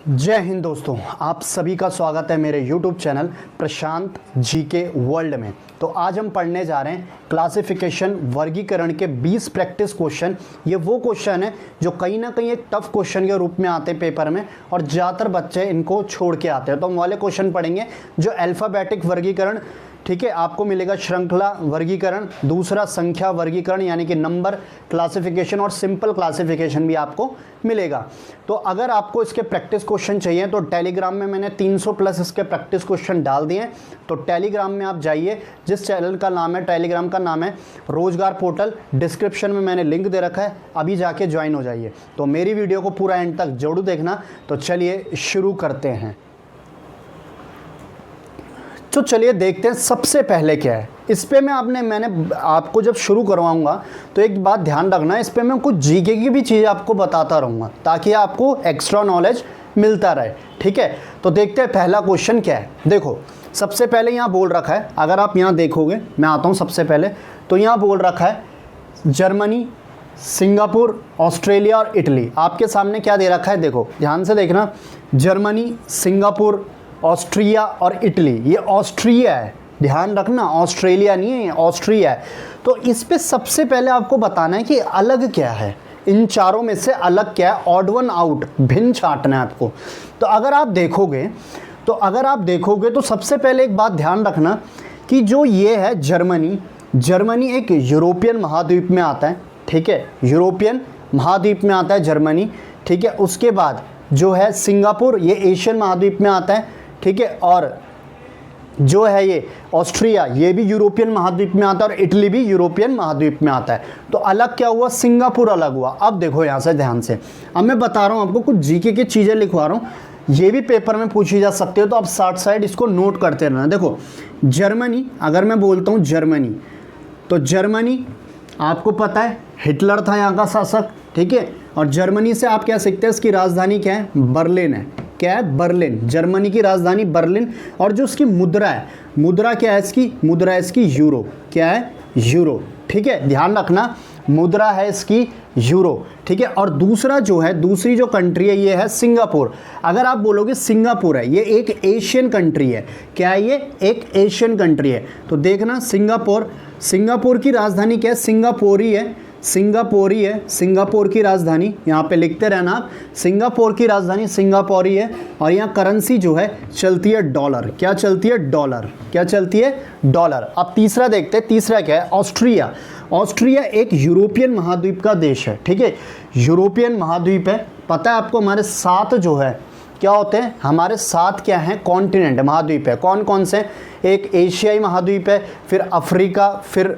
जय हिंद दोस्तों, आप सभी का स्वागत है मेरे YouTube चैनल प्रशांत जीके वर्ल्ड में। तो आज हम पढ़ने जा रहे हैं क्लासिफिकेशन वर्गीकरण के 20 प्रैक्टिस क्वेश्चन। ये वो क्वेश्चन है जो कहीं ना कहीं एक टफ क्वेश्चन के रूप में आते हैं पेपर में और ज़्यादातर बच्चे इनको छोड़ के आते हैं। तो हम वाले क्वेश्चन पढ़ेंगे जो अल्फ़ाबेटिक वर्गीकरण, ठीक है, आपको मिलेगा श्रृंखला वर्गीकरण, दूसरा संख्या वर्गीकरण यानी कि नंबर क्लासिफिकेशन और सिंपल क्लासिफिकेशन भी आपको मिलेगा। तो अगर आपको इसके प्रैक्टिस क्वेश्चन चाहिए तो टेलीग्राम में मैंने 300 प्लस इसके प्रैक्टिस क्वेश्चन डाल दिए हैं। तो टेलीग्राम में आप जाइए, जिस चैनल का नाम है, टेलीग्राम का नाम है रोजगार पोर्टल, डिस्क्रिप्शन में मैंने लिंक दे रखा है, अभी जाके ज्वाइन हो जाइए। तो मेरी वीडियो को पूरा एंड तक जरूर देखना। तो चलिए शुरू करते हैं। तो चलिए देखते हैं सबसे पहले क्या है। इस पे मैंने आपको जब शुरू करवाऊंगा तो एक बात ध्यान रखना, इस पे मैं कुछ जीके की भी चीज़ आपको बताता रहूँगा ताकि आपको एक्स्ट्रा नॉलेज मिलता रहे, ठीक है। तो देखते हैं पहला क्वेश्चन क्या है। देखो सबसे पहले यहाँ बोल रखा है, अगर आप यहाँ देखोगे, मैं आता हूँ सबसे पहले, तो यहाँ बोल रखा है जर्मनी, सिंगापुर, ऑस्ट्रेलिया और इटली। आपके सामने क्या दे रखा है, देखो ध्यान से देखना, जर्मनी, सिंगापुर, ऑस्ट्रिया और इटली। ये ऑस्ट्रिया है, ध्यान रखना, ऑस्ट्रेलिया नहीं है, ये ऑस्ट्रिया है। तो इस पे सबसे पहले आपको बताना है कि अलग क्या है, इन चारों में से अलग क्या है, ऑड वन आउट, भिन्न छांटना है आपको। तो अगर आप देखोगे तो सबसे पहले एक बात ध्यान रखना कि जो ये है जर्मनी एक यूरोपियन महाद्वीप में आता है, ठीक है, यूरोपियन महाद्वीप में आता है जर्मनी, ठीक है। उसके बाद जो है सिंगापुर, ये एशियन महाद्वीप में आता है, ठीक है। और जो है ये ऑस्ट्रिया, ये भी यूरोपियन महाद्वीप में आता है और इटली भी यूरोपियन महाद्वीप में आता है। तो अलग क्या हुआ, सिंगापुर अलग हुआ। अब देखो यहाँ से ध्यान से, अब मैं बता रहा हूँ आपको, कुछ जीके की चीज़ें लिखवा रहा हूँ, ये भी पेपर में पूछी जा सकती है, तो आप साइड इसको नोट करते रहना। देखो जर्मनी, अगर मैं बोलता हूँ जर्मनी, तो जर्मनी आपको पता है हिटलर था यहाँ का शासक, ठीक है। और जर्मनी से आप क्या सीखते हैं, इसकी राजधानी क्या है, बर्लिन है। क्या है, बर्लिन, जर्मनी की राजधानी बर्लिन। और जो इसकी मुद्रा है, मुद्रा क्या है इसकी, मुद्रा है इसकी यूरो। क्या है, यूरो, ठीक है, ध्यान रखना, मुद्रा है इसकी यूरो, ठीक है। और दूसरा जो है, दूसरी जो कंट्री है ये है सिंगापुर। अगर आप बोलोगे सिंगापुर है, ये एक एशियन कंट्री है। क्या है, ये एक एशियन कंट्री है। तो देखना सिंगापुर की राजधानी क्या है, सिंगापुरी है, सिंगापुर की राजधानी, यहाँ पे लिखते रहना आप, सिंगापुर की राजधानी सिंगापुरी है। और यहाँ करेंसी जो है चलती है डॉलर। क्या चलती है, डॉलर। क्या चलती है, डॉलर। अब तीसरा देखते हैं, तीसरा क्या है, ऑस्ट्रिया एक यूरोपियन महाद्वीप का देश है, ठीक है, यूरोपियन महाद्वीप है। पता है आपको, हमारे 7 जो है क्या होते हैं, हमारे 7 क्या हैं, कॉन्टिनेंट, महाद्वीप है। कौन कौन से, एक एशियाई महाद्वीप है, फिर अफ्रीका, फिर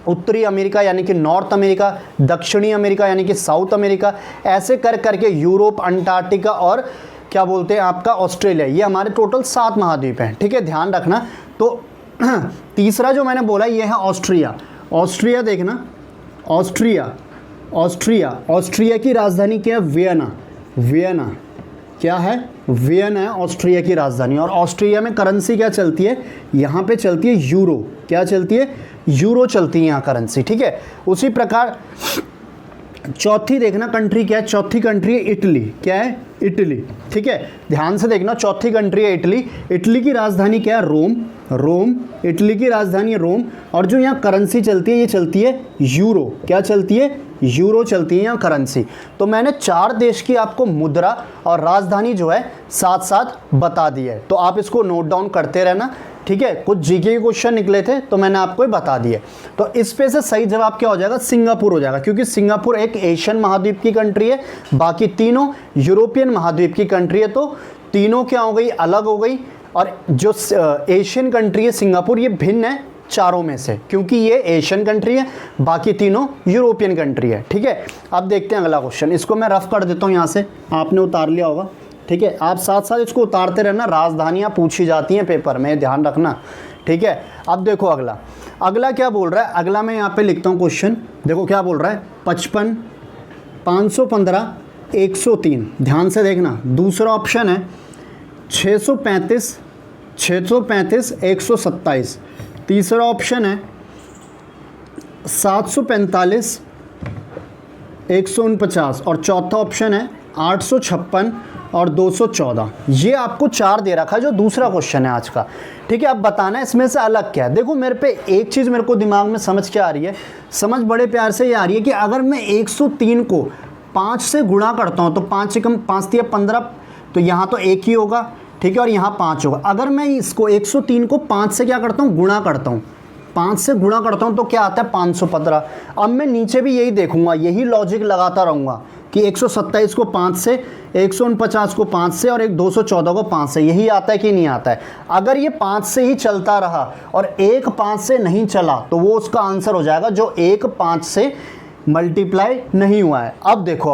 उत्तरी अमेरिका यानी कि नॉर्थ अमेरिका, दक्षिणी अमेरिका यानी कि साउथ अमेरिका, ऐसे कर करके यूरोप, अंटार्कटिका और क्या बोलते हैं आपका ऑस्ट्रेलिया। ये हमारे टोटल 7 महाद्वीप हैं, ठीक है, ध्यान रखना। तो तीसरा जो मैंने बोला ये है ऑस्ट्रिया देखना, ऑस्ट्रिया की राजधानी क्या है, वियना। क्या है, वियना है ऑस्ट्रिया की राजधानी। और ऑस्ट्रिया में करेंसी क्या चलती है, यहाँ पे चलती है यूरो। क्या चलती है, यूरो चलती है यहाँ करेंसी, ठीक है। उसी प्रकार चौथी देखना कंट्री क्या है, चौथी कंट्री है इटली। क्या है, इटली, ठीक है, ध्यान से देखना, चौथी कंट्री है इटली। इटली की राजधानी क्या है, रोम, इटली की राजधानी है रोम। और जो यहाँ करेंसी चलती है ये चलती है यूरो। क्या चलती है, यूरो चलती है यहाँ करेंसी। तो मैंने 4 देश की आपको मुद्रा और राजधानी जो है साथ साथ बता दी है। तो आप इसको नोट डाउन करते रहना, ठीक है। कुछ जीके के क्वेश्चन निकले थे तो मैंने आपको ये बता दिए। तो इस पे से सही जवाब क्या हो जाएगा, सिंगापुर हो जाएगा, क्योंकि सिंगापुर एक एशियन महाद्वीप की कंट्री है, बाकी तीनों यूरोपियन महाद्वीप की कंट्री है। तो तीनों क्या हो गई, अलग हो गई। और जो एशियन कंट्री है सिंगापुर, ये भिन्न है चारों में से, क्योंकि ये एशियन कंट्री है, बाकी तीनों यूरोपियन कंट्री है, ठीक है। अब देखते हैं अगला क्वेश्चन, इसको मैं रफ कर देता हूँ, यहाँ से आपने उतार लिया होगा, ठीक है। आप साथ साथ इसको उतारते रहना, राजधानियाँ पूछी जाती हैं पेपर में, ध्यान रखना, ठीक है। अब देखो अगला क्या बोल रहा है, अगला मैं यहाँ पे लिखता हूँ क्वेश्चन, देखो क्या बोल रहा है, 55, 515, 103। ध्यान से देखना, दूसरा ऑप्शन है 635, 127। तीसरा ऑप्शन है 745, 149। और चौथा ऑप्शन है 856, और 214, ये आपको 4 दे रखा है जो दूसरा क्वेश्चन है आज का। ठीक है, अब बताना है इसमें से अलग क्या है। देखो मेरे पे एक चीज़ मेरे को दिमाग में समझ क्या आ रही है, समझ बड़े प्यार से ये आ रही है कि अगर मैं 103 को 5 से गुणा करता हूँ तो 5 से कम 5 या 15, तो यहाँ तो 1 ही होगा। ठीक है, और यहाँ 5 होगा। अगर मैं इसको 103 को 5 से क्या करता हूँ, गुणा करता हूँ, 5 से गुणा करता हूँ तो क्या आता है 515। अब मैं नीचे भी यही देखूंगा, यही लॉजिक लगाता रहूँगा कि 127 को 5 से, 149 को 5 से और 214 को 5 से, यही आता है कि नहीं आता है। अगर ये 5 से ही चलता रहा और एक 5 से नहीं चला तो वो उसका आंसर हो जाएगा जो एक 5 से मल्टीप्लाई नहीं हुआ है। अब देखो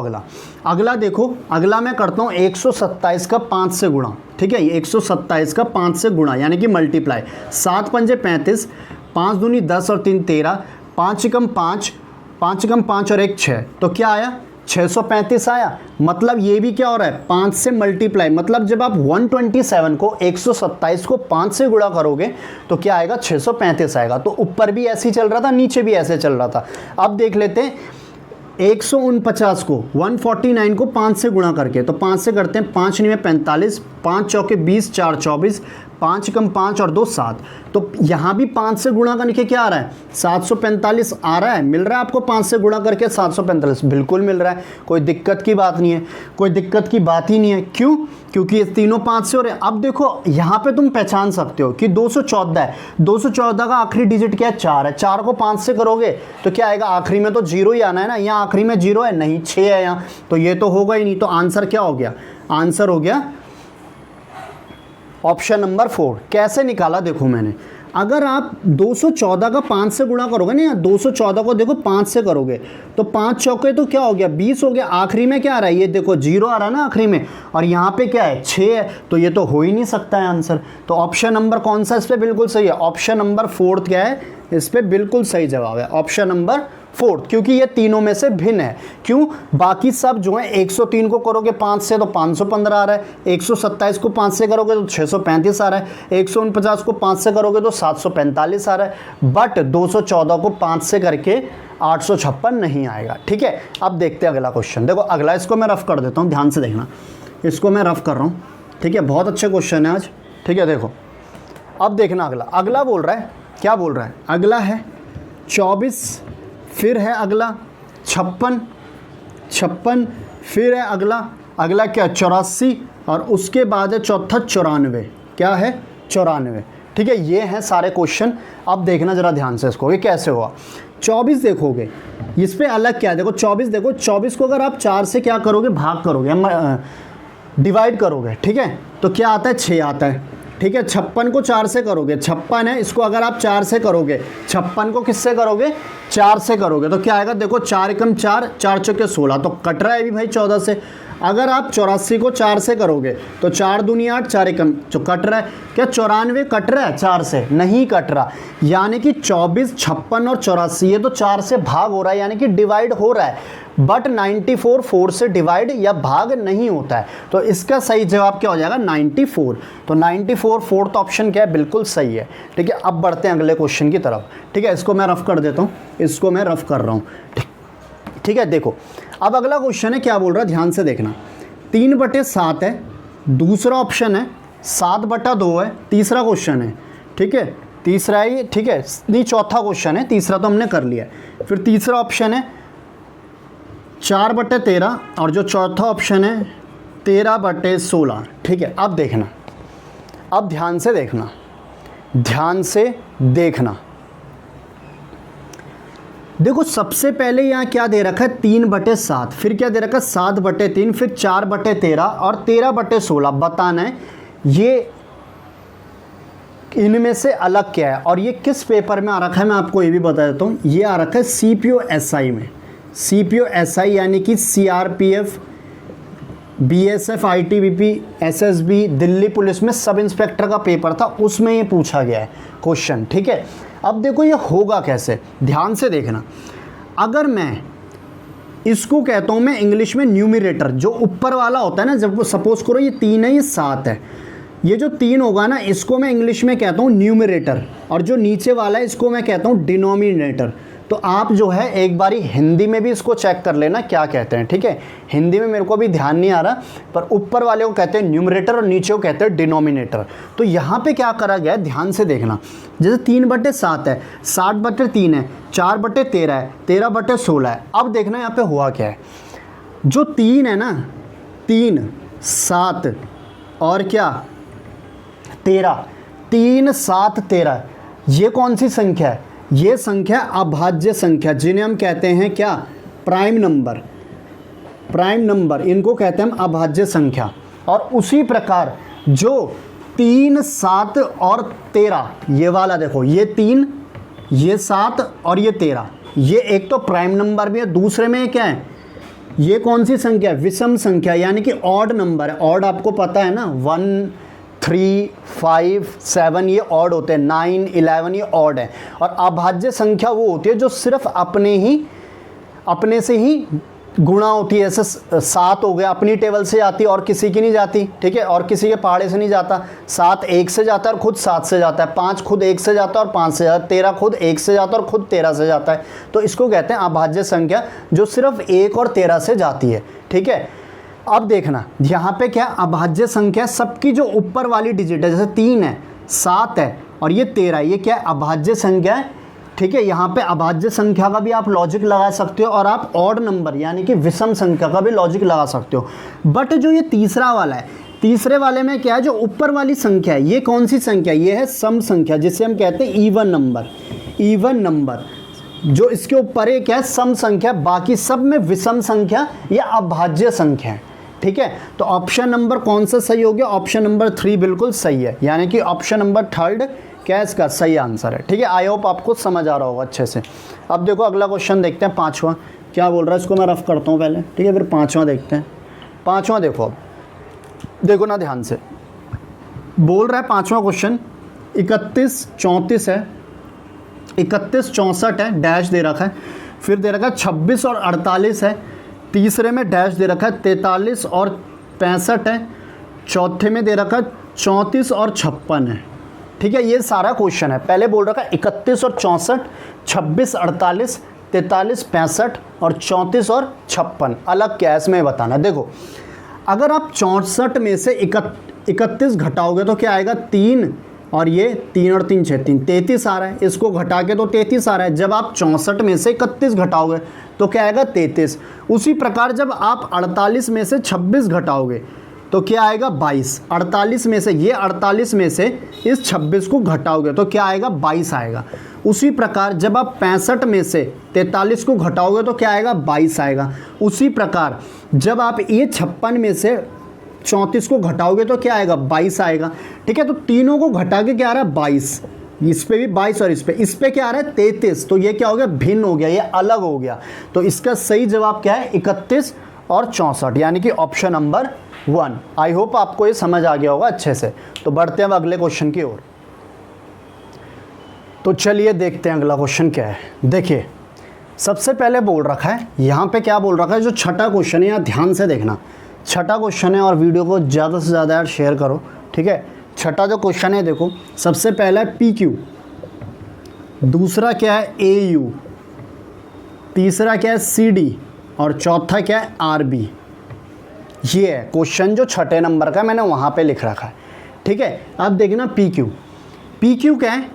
अगला देखो, अगला मैं करता हूँ 127 का 5 से गुणा। ठीक है, 127 का 5 से गुणा यानी कि मल्टीप्लाई, 7 पंजे 35, 5 दूनी 10 और 3 13, 5 एकम 5, 5 एकम 5 और 1 6, तो क्या आया 635 आया। मतलब ये भी क्या हो रहा है 5 से मल्टीप्लाई, मतलब जब आप 127 को 127 को 5 से गुणा करोगे तो क्या आएगा 635 आएगा। तो ऊपर भी ऐसे ही चल रहा था, नीचे भी ऐसे चल रहा था। अब देख लेते हैं 149 को 149 को 5 से गुणा करके, तो 5 से करते हैं, 5 9 45, 5 चौके 20, 4 24, 5 कम 5 और 2 7, तो यहाँ भी 5 से गुणा करके क्या आ रहा है 745 आ रहा है। मिल रहा है आपको 5 से गुणा करके 745, बिल्कुल मिल रहा है, कोई दिक्कत की बात नहीं है, कोई दिक्कत की बात ही नहीं है। क्यों? क्योंकि ये तीनों 5 से हो रहे हैं। अब देखो यहाँ पे तुम पहचान सकते हो कि 214 है, 214 का आखिरी डिजिट क्या है 4 है, 4 को 5 से करोगे तो क्या आएगा, आखिरी में तो 0 ही आना है ना, यहाँ आखिरी में 0 है नहीं 6 है यहाँ, तो ये तो होगा ही नहीं। तो आंसर क्या हो गया, आंसर हो गया ऑप्शन नंबर 4। कैसे निकाला देखो मैंने, अगर आप 214 का 5 से गुणा करोगे ना, 214 को देखो 5 से करोगे तो 5 चौके तो क्या हो गया 20 हो गया, आखिरी में क्या आ रहा है, ये देखो 0 आ रहा है ना आखिरी में, और यहाँ पे क्या है 6 है, तो ये तो हो ही नहीं सकता है आंसर। तो ऑप्शन नंबर कौन सा इस पर बिल्कुल सही है, ऑप्शन नंबर 4 क्या है, इस पर बिल्कुल सही जवाब है ऑप्शन नंबर 4, क्योंकि ये तीनों में से भिन्न है। क्यों? बाकी सब जो है 103 को करोगे 5 से तो 515 आ रहा है, 127 को 5 से करोगे तो 635 आ रहा है, 149 को 5 से करोगे तो 745 आ रहा है, बट 214 को 5 से करके 856 नहीं आएगा। ठीक है, अब देखते हैं अगला क्वेश्चन। देखो अगला, इसको मैं रफ कर देता हूँ, ध्यान से देखना, इसको मैं रफ कर रहा हूँ। ठीक है, बहुत अच्छे क्वेश्चन है आज। ठीक है, देखो अब देखना अगला बोल रहा है, क्या बोल रहा है, अगला है 24, फिर है अगला 56, फिर है अगला क्या 84, और उसके बाद है चौथा 94। क्या है 94। ठीक है, ये हैं सारे क्वेश्चन। अब देखना जरा ध्यान से इसको, ये कैसे हुआ। 24 देखोगे, इस पे अलग क्या है, देखो 24 देखो, 24 को अगर आप 4 से क्या करोगे, भाग करोगे, डिवाइड करोगे, ठीक है, तो क्या आता है 6 आता है। ठीक है, 56 को 4 से करोगे, 56 है, इसको अगर आप 4 से करोगे, 56 को किससे करोगे 4 से करोगे तो क्या आएगा, देखो 4 एकम 4, 4 चौके 16, तो कट रहा है भी भाई 14 से। अगर आप 84 को 4 से करोगे तो 4 दूनी 8, 4 एकम जो कट रहा है, क्या 94 कट रहा है 4 से, नहीं कट रहा, यानी कि 24, 56 और 84 ये तो 4 से भाग हो रहा है, यानी कि डिवाइड हो रहा है, बट 94 4 से डिवाइड या भाग नहीं होता है। तो इसका सही जवाब क्या हो जाएगा 94। तो 94 फोर्थ ऑप्शन क्या है, बिल्कुल सही है। ठीक है, अब बढ़ते हैं अगले क्वेश्चन की तरफ। ठीक है, इसको मैं रफ कर देता हूँ, इसको मैं रफ कर रहा हूँ। ठीक है, देखो अब अगला क्वेश्चन है, क्या बोल रहा है ध्यान से देखना, 3/7 है, दूसरा ऑप्शन है 7/2 है, तीसरा क्वेश्चन है। ठीक है, तीसरा है ये, ठीक है नहीं चौथा क्वेश्चन है, तीसरा तो हमने कर लिया है। फिर तीसरा ऑप्शन है 4/13 और जो चौथा ऑप्शन है 13/16। ठीक है, अब देखना, अब ध्यान से देखना, ध्यान से देखना। देखो सबसे पहले यहाँ क्या दे रखा है 3/7, फिर क्या दे रखा है 7/3, फिर 4/13 और 13/16। बताना है ये इनमें से अलग क्या है और ये किस पेपर में आ रखा है, मैं आपको ये भी बता देता हूँ। ये आ रखा है CPO-SI में, CPO-SI यानी कि CRPF, BSF, ITBP, SSB, Delhi police में सब इंस्पेक्टर का पेपर था, उसमें ये पूछा गया है क्वेश्चन। ठीक है, अब देखो ये होगा कैसे, ध्यान से देखना। अगर मैं इसको कहता हूँ मैं इंग्लिश में न्यूमरेटर, जो ऊपर वाला होता है ना, जब सपोज करो ये 3 है, ये 7 है, ये जो 3 होगा ना इसको मैं इंग्लिश में कहता हूँ न्यूमरेटर, और जो नीचे वाला है इसको मैं कहता हूँ डिनोमिनेटर। तो आप जो है एक बारी हिंदी में भी इसको चेक कर लेना क्या कहते हैं, ठीक है। हिंदी में मेरे को अभी ध्यान नहीं आ रहा, पर ऊपर वाले को कहते हैं न्यूमरेटर और नीचे को कहते हैं डिनोमिनेटर। तो यहाँ पे क्या करा गया है, ध्यान से देखना। जैसे 3/7 है, 60/3 है, 4/13 है, 13/16 है। अब देखना यहाँ पे हुआ क्या है, जो 3 है ना, 3, 7 और क्या 13, 3, 7, 13, ये कौन सी संख्या है, ये संख्या अभाज्य संख्या, जिन्हें हम कहते हैं क्या, प्राइम नंबर। प्राइम नंबर इनको कहते हैं हम अभाज्य संख्या। और उसी प्रकार जो 3, 7 और 13, ये वाला देखो, ये 3, ये 7 और ये 13, ये एक तो प्राइम नंबर भी है, दूसरे में क्या है, ये कौन सी संख्या है, विषम संख्या, यानी कि ऑड नंबर है। ऑड आपको पता है ना, 1, 3, 5, 7 ये ऑड होते हैं, 9, 11 ये ऑड है। और अभाज्य संख्या वो होती है जो सिर्फ अपने से ही गुणा होती है। ऐसे 7 हो गया, अपनी टेबल से जाती है और किसी की नहीं जाती, ठीक है, और किसी के पहाड़े से नहीं जाता। 7 1 से जाता है और खुद 7 से जाता है, 5 खुद 1 से जाता है और 5 से जाता है, 13 खुद 1 से जाता है और खुद 13 से जाता है। तो इसको कहते हैं अभाज्य संख्या, जो सिर्फ 1 और 13 से जाती है, ठीक है। अब देखना यहाँ पे क्या, अभाज्य संख्या सबकी जो ऊपर वाली डिजिट है, जैसे 3 है, 7 है और ये 13 है, ये क्या है, अभाज्य संख्या है, ठीक है। यहाँ पे अभाज्य संख्या का भी आप लॉजिक लगा सकते हो और आप ऑड नंबर यानी कि विषम संख्या का भी लॉजिक लगा सकते हो। बट जो ये तीसरा वाला है, तीसरे वाले में क्या है, जो ऊपर वाली संख्या है, ये कौन सी संख्या, ये है सम संख्या, जिसे हम कहते हैं इवन नंबर। इवन नंबर जो इसके ऊपर है क्या है, सम संख्या, बाकी सब में विषम संख्या या अभाज्य संख्या है, ठीक है। तो ऑप्शन नंबर कौन सा सही हो गया, ऑप्शन नंबर 3 बिल्कुल सही है, यानी कि ऑप्शन नंबर 3 क्या है, इसका सही आंसर है, ठीक है। आई होप आपको समझ आ रहा होगा अच्छे से। अब देखो अगला क्वेश्चन देखते हैं, 5वां क्या बोल रहा है, इसको मैं रफ करता हूँ पहले, ठीक है, फिर 5वां देखते हैं। 5वां देखो, अब देखो ना ध्यान से, बोल रहा है 5वां क्वेश्चन 31 34 है, 31 64 है, डैश दे रखा है, फिर दे रखा है 26 और 48 है, तीसरे में डैश दे रखा है 43 और 65 है, चौथे में दे रखा है 34 और 56 है, ठीक है। ये सारा क्वेश्चन है। पहले बोल रखा है 31 और 64, 26, 48, 43, 65 और 34 और 56, अलग क्या है इसमें बताना। देखो अगर आप 64 में से 31 घटाओगे तो क्या आएगा, 3 और ये 3 और 3 6 3 33 आ रहा है, इसको घटा के तो 33 आ रहा है। जब आप 64 में से 31 घटाओगे तो क्या आएगा, 33। उसी प्रकार जब आप 48 में से 26 घटाओगे तो क्या आएगा, 22। 48 में से ये 48 में से इस 26 को घटाओगे तो क्या आएगा, 22 आएगा। उसी प्रकार जब आप 65 में से 43 को घटाओगे तो क्या आएगा, 22 आएगा। उसी प्रकार जब आप ये 56 में से 34 को घटाओगे तो क्या आएगा, 22 आएगा, ठीक है। तो तीनों को घटा के क्या आ रहा है, 22, इस पे भी 22 और इस पे क्या आ रहा है, 33। तो ये क्या हो गया, भिन्न हो गया, ये अलग हो गया। तो इसका सही जवाब क्या है, 31 और 64, यानी कि ऑप्शन नंबर 1। आई होप आपको ये समझ आ गया होगा अच्छे से। तो बढ़ते हैं अब अगले क्वेश्चन की ओर। तो चलिए देखते हैं अगला क्वेश्चन क्या है। देखिए सबसे पहले बोल रखा है, यहाँ पे क्या बोल रखा है, जो छठा क्वेश्चन है यहाँ ध्यान से देखना। छठा क्वेश्चन है और वीडियो को ज़्यादा से ज़्यादा यार शेयर करो, ठीक है। छठा जो क्वेश्चन है देखो, सबसे पहला है PQ, दूसरा क्या है AU, तीसरा क्या है CD और चौथा क्या है RB। ये है क्वेश्चन जो छठे नंबर का मैंने वहाँ पे लिख रखा है, ठीक है। अब देखना PQ, PQ क्या है,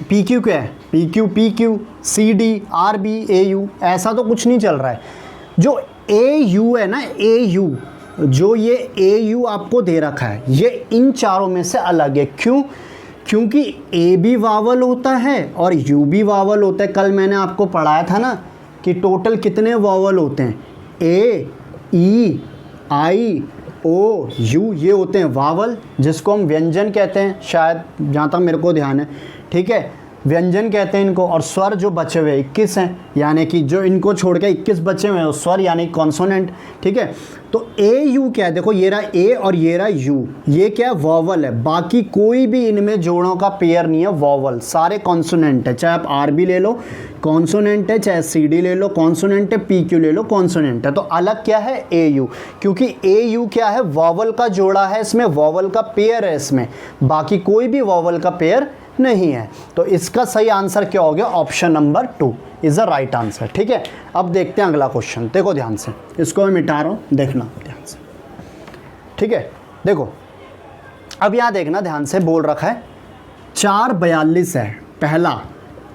PQ क्या है, PQ CD RB AU, ऐसा तो कुछ नहीं चल रहा है। जो AU है ना, AU, जो ये AU आपको दे रखा है, ये इन चारों में से अलग है। क्यों, क्योंकि A भी वावल होता है और U भी वावल होता है। कल मैंने आपको पढ़ाया था ना कि टोटल कितने वावल होते हैं, A E I O U, ये होते हैं वावल, जिसको हम व्यंजन कहते हैं, शायद जहाँ तक मेरे को ध्यान है, ठीक है, व्यंजन कहते हैं इनको। और स्वर जो बचे हुए 21 हैं, यानी कि जो इनको छोड़ के 21 बचे हुए हैं स्वर यानी कॉन्सोनेंट, ठीक है। तो AU क्या है, देखो ये रहा A और ये रहा U, ये क्या है, वॉवल है। बाकी कोई भी इनमें जोड़ों का पेयर नहीं है, वॉवल, सारे कॉन्सोनेंट है। चाहे आप RB ले लो कॉन्सोनेंट है, चाहे CD ले लो कॉन्सोनेंट है, PQ ले लो कॉन्सोनेंट है। तो अलग क्या है, AU, क्योंकि AU क्या है, वॉवल का जोड़ा है, इसमें वॉवल का पेयर है इसमें, बाकी कोई भी वॉवल का पेयर नहीं है। तो इसका सही आंसर क्या हो गया, option number 2 is the right answer. ठीक है, अब देखते हैं अगला क्वेश्चन। देखो ध्यान से, इसको मैं मिटा रहा हूँ, देखना ध्यान से। ठीक है, देखो अब यहाँ देखना ध्यान से, बोल रखा है 442 है पहला,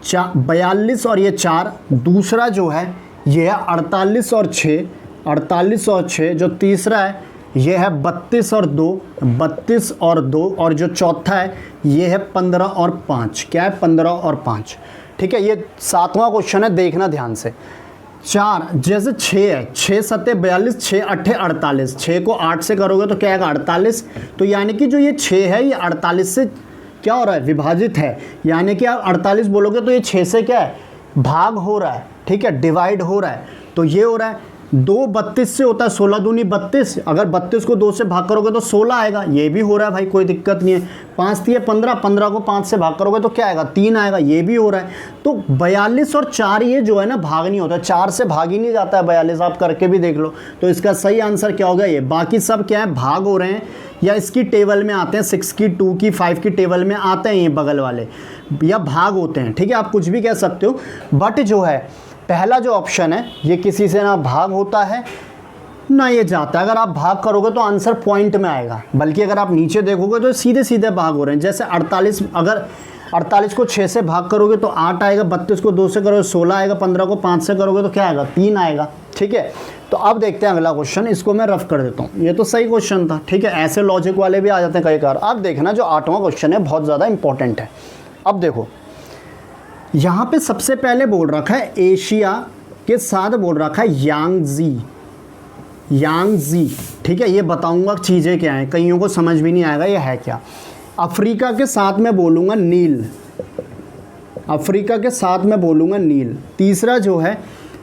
42 और ये 4, दूसरा जो है ये है 48 और 6, 48 और 6, जो तीसरा है ये है 32 और 2, 32 और 2, और जो चौथा है ये है 15 और 5। क्या है, 15 और 5। ठीक है, ये 7वां क्वेश्चन है, देखना ध्यान से। 4 जैसे 6 है, 6 सत्ते 42, 6 अट्ठे 48, 6 को 8 से करोगे तो क्या आएगा 48। तो यानी कि जो ये 6 है ये 48 से क्या हो रहा है, विभाजित है। यानी कि आप 48 बोलोगे तो ये 6 से क्या है, भाग हो रहा है। ठीक है, डिवाइड हो रहा है। तो ये हो रहा है 2 32 से होता है, 16 दूनी 32, अगर 32 को 2 से भाग करोगे तो 16 आएगा। ये भी हो रहा है भाई, कोई दिक्कत नहीं है। 5 3 15, 15 को 5 से भाग करोगे तो क्या आएगा, 3 आएगा। ये भी हो रहा है। तो 42 और 4 ये जो है ना भाग नहीं होता, 4 से भाग ही नहीं जाता है 42, आप करके भी देख लो। तो इसका सही आंसर क्या होगा ये। बाकी सब क्या है, भाग हो रहे हैं या इसकी टेबल में आते हैं, 6 की 2 की 5 की टेबल में आते हैं ये बगल वाले, या भाग होते हैं। ठीक है, आप कुछ भी कह सकते हो, बट जो है पहला जो ऑप्शन है ये किसी से ना भाग होता है ना ये जाता है। अगर आप भाग करोगे तो आंसर पॉइंट में आएगा, बल्कि अगर आप नीचे देखोगे तो सीधे सीधे भाग हो रहे हैं। जैसे 48, अगर 48 को 6 से भाग करोगे तो 8 आएगा, 32 को 2 से करोगे 16 आएगा, 15 को 5 से करोगे तो क्या आएगा, 3 आएगा। ठीक है, तो अब देखते हैं अगला क्वेश्चन, इसको मैं रफ कर देता हूँ। ये तो सही क्वेश्चन था। ठीक है, ऐसे लॉजिक वाले भी आ जाते हैं कई बार। अब देखना जो 8वां क्वेश्चन है बहुत ज़्यादा इंपॉर्टेंट है। अब देखो यहाँ पे सबसे पहले बोल रखा है एशिया के साथ बोल रखा है यांगजी, यांगजी। ठीक है, ये बताऊंगा चीज़ें क्या हैं, कईयों को समझ भी नहीं आएगा ये है क्या। अफ्रीका के साथ में बोलूँगा नील, अफ्रीका के साथ में बोलूँगा नील। तीसरा जो है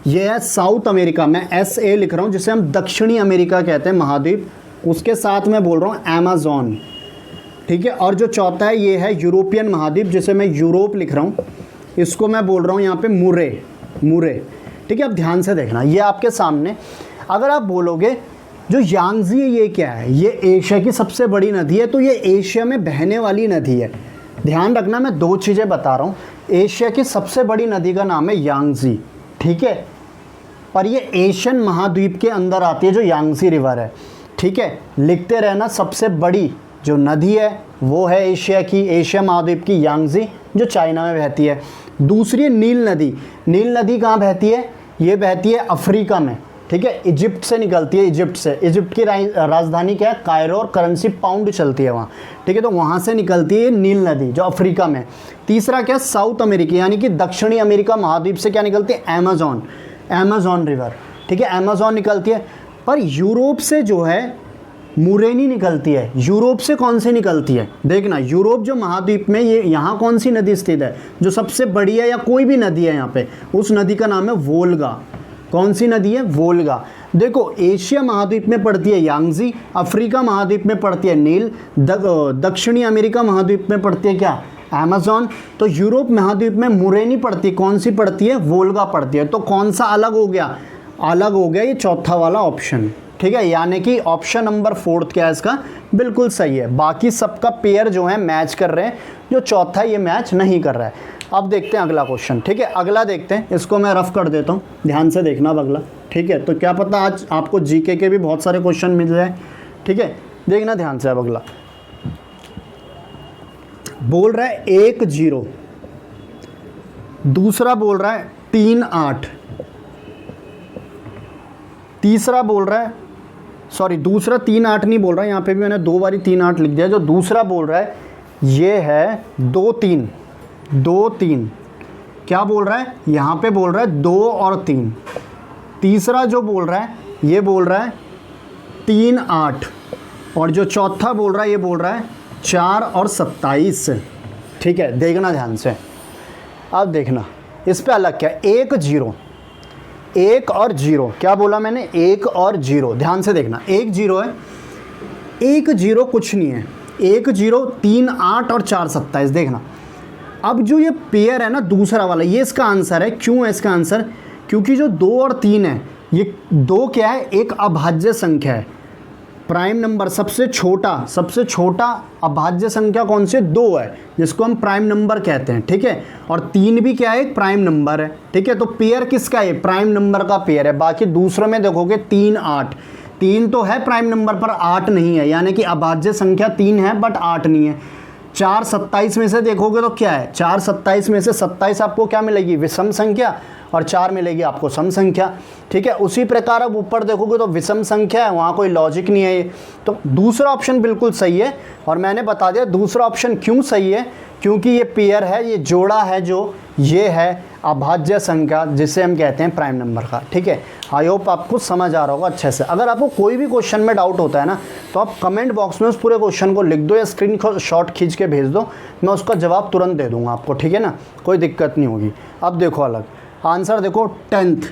ये है साउथ अमेरिका, मैं SA लिख रहा हूँ, जिसे हम दक्षिणी अमेरिका कहते हैं महाद्वीप, उसके साथ में बोल रहा हूँ अमेज़न। ठीक है, और जो चौथा है ये है यूरोपियन महाद्वीप, जिसे मैं यूरोप लिख रहा हूँ, इसको मैं बोल रहा हूँ यहाँ पे मुरे, मुरे। ठीक है, अब ध्यान से देखना, ये आपके सामने अगर आप बोलोगे जो यांगजी है ये क्या है, ये एशिया की सबसे बड़ी नदी है, तो ये एशिया में बहने वाली नदी है। ध्यान रखना, मैं 2 चीज़ें बता रहा हूँ। एशिया की सबसे बड़ी नदी का नाम है यांगजी। ठीक है, पर ये एशियन महाद्वीप के अंदर आती है जो यांगजी रिवर है। ठीक है, लिखते रहना, सबसे बड़ी जो नदी है वो है एशिया की, एशिया महाद्वीप की यांगजी, जो चाइना में बहती है। दूसरी है नील नदी। नील नदी कहाँ बहती है, ये बहती है अफ्रीका में। ठीक है, इजिप्ट से निकलती है, इजिप्ट से। इजिप्ट की राजधानी क्या है, कायरो, और करेंसी पाउंड चलती है वहाँ। ठीक है, तो वहाँ से निकलती है नील नदी जो अफ्रीका में। तीसरा क्या है, साउथ अमेरिका, यानी कि दक्षिणी अमेरिका महाद्वीप से क्या निकलती है, अमेज़न, अमेज़न रिवर। ठीक है, अमेज़न निकलती है। पर यूरोप से जो है मुरेनी निकलती है। यूरोप से कौन सी निकलती है, देखना, यूरोप जो महाद्वीप में, ये यहाँ कौन सी नदी स्थित है जो सबसे बड़ी है, या कोई भी नदी है यहाँ पे, उस नदी का नाम है वोल्गा। कौन सी नदी है, वोल्गा। देखो, एशिया महाद्वीप में पड़ती है यांगजी, अफ्रीका महाद्वीप में पड़ती है नील, दक्षिणी अमेरिका महाद्वीप में पड़ती है क्या, अमेज़न। तो यूरोप महाद्वीप में मुरेनी पड़ती है, कौन सी पड़ती है, वोल्गा पड़ती है। तो कौन सा अलग हो गया, अलग हो गया ये चौथा वाला ऑप्शन। ठीक है, यानी कि ऑप्शन नंबर 4 क्या है इसका, बिल्कुल सही है। बाकी सबका पेयर जो है मैच कर रहे हैं, जो चौथा ये मैच नहीं कर रहा है। अब देखते हैं अगला क्वेश्चन। ठीक है, अगला देखते हैं, इसको मैं रफ कर देता हूँ, ध्यान से देखना अब अगला। ठीक है, तो क्या पता आज आपको जीके के भी बहुत सारे क्वेश्चन मिल जाए। ठीक है, देखना ध्यान से अब अगला। बोल रहा है 1-0, दूसरा बोल रहा है 3-8, तीसरा बोल रहा है, सॉरी दूसरा 3-8 नहीं बोल रहा है, यहाँ पे भी मैंने 2 बारी 3-8 लिख दिया। जो दूसरा बोल रहा है ये है 2-3, 2-3। क्या बोल रहा है, यहाँ पे बोल रहा है 2 और 3। तीसरा जो बोल रहा है ये बोल रहा है 3-8, और जो चौथा बोल रहा है ये बोल रहा है 4 और 27। ठीक है, देखना ध्यान से। अब देखना इस पे अलग क्या है, 1-0, 1 और 0। क्या बोला मैंने, 1 और 0। ध्यान से देखना, 1-0 है, 1-0 कुछ नहीं है, 1-0, 3-8 और 4-27। देखना, अब जो ये पेयर है ना दूसरा वाला, ये इसका आंसर है। क्यों है इसका आंसर, क्योंकि जो 2 और 3 है, ये 2 क्या है, एक अभाज्य संख्या है। प्राइम नंबर सबसे छोटा अभाज्य संख्या कौन सी? 2 है, जिसको हम प्राइम नंबर कहते हैं, ठीक है। और 3 भी क्या है? एक प्राइम नंबर है, ठीक है। तो पेयर किसका है? प्राइम नंबर का पेयर है। बाकी दूसरों में देखोगे 3 8, 3 तो है प्राइम नंबर पर 8 नहीं है, यानी कि अभाज्य संख्या 3 है बट 8 नहीं है। 4 27 में से देखोगे तो क्या है? 4 27 में से 27 आपको क्या मिलेगी? विषम संख्या, और 4 मिलेगी आपको सम संख्या, ठीक है। उसी प्रकार अब ऊपर देखोगे तो विषम संख्या है, वहाँ कोई लॉजिक नहीं है ये, तो दूसरा ऑप्शन बिल्कुल सही है। और मैंने बता दिया दूसरा ऑप्शन क्यों सही है, क्योंकि ये पेयर है, ये जोड़ा है, जो ये है अभाज्य संख्या जिसे हम कहते हैं प्राइम नंबर का, ठीक है। आई होप आपको समझ आ रहा होगा अच्छे से। अगर आपको कोई भी क्वेश्चन में डाउट होता है ना, तो आप कमेंट बॉक्स में उस पूरे क्वेश्चन को लिख दो या स्क्रीन शॉट खींच के भेज दो, मैं उसका जवाब तुरंत दे दूंगा आपको, ठीक है ना, कोई दिक्कत नहीं होगी। अब देखो अलग आंसर, देखो 10th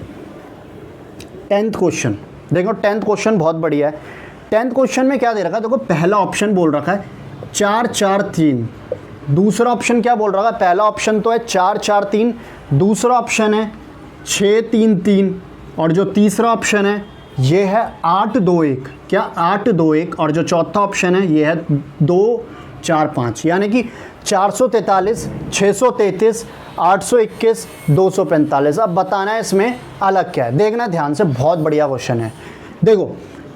क्वेश्चन, देखो 10th क्वेश्चन बहुत बढ़िया है। 10th क्वेश्चन में क्या दे रखा है? देखो पहला ऑप्शन बोल रखा है 4 4 3, दूसरा ऑप्शन क्या बोल रहा है? पहला ऑप्शन तो है 4 4 3, दूसरा ऑप्शन है 6 3 3, और जो तीसरा ऑप्शन है ये है 8 2 1, क्या 8 2 1, और जो चौथा ऑप्शन है ये है 2 4 5, यानी कि 443 633 821 245। अब बताना है इसमें अलग क्या है, देखना ध्यान से, बहुत बढ़िया क्वेश्चन है। देखो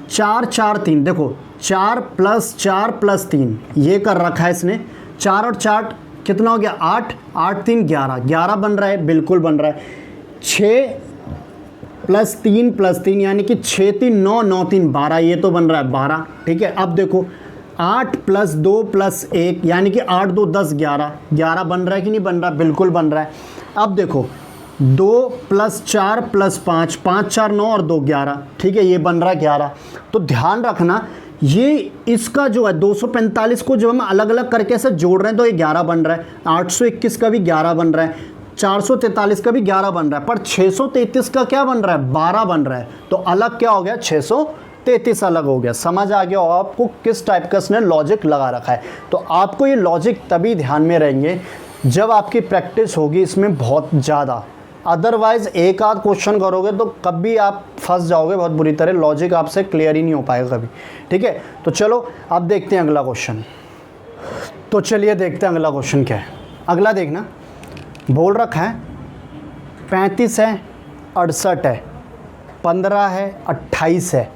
4 4 3, देखो 4 + 4 + 3 ये कर रखा है इसने, 4 और 4 कितना हो गया? 8 8 3 11, 11 बन रहा है, बिल्कुल बन रहा है। 6 + 3 + 3 यानी कि 6 3 9 9 3 12, ये तो बन रहा है 12, ठीक है। अब देखो 8 + 2 + 1 यानी कि 8 2 10 11, 11 बन रहा है कि नहीं बन रहा? बिल्कुल बन रहा है। अब देखो 2 + 4 + 5, 5 4 9 और 2 11, ठीक है, ये बन रहा है 11। तो ध्यान रखना, ये इसका जो है 245 को जब हम अलग अलग करके ऐसे जोड़ रहे हैं तो ये 11 बन रहा है, 821 का भी 11 बन रहा है, 443 का भी 11 बन रहा है, पर 633 का क्या बन रहा है? 12 बन रहा है। तो अलग क्या हो गया? 633 अलग हो गया। समझ आ गया आपको किस टाइप का इसने लॉजिक लगा रखा है। तो आपको ये लॉजिक तभी ध्यान में रहेंगे जब आपकी प्रैक्टिस होगी इसमें बहुत ज़्यादा, अदरवाइज एक आध क्वेश्चन करोगे तो कभी आप फंस जाओगे बहुत बुरी तरह, लॉजिक आपसे क्लियर ही नहीं हो पाएगा कभी, ठीक है। तो चलो अब देखते हैं अगला क्वेश्चन। तो चलिए देखते हैं अगला क्वेश्चन क्या है। अगला देखना, बोल रखा है 35 है, 68 है, 15 है, 28 है,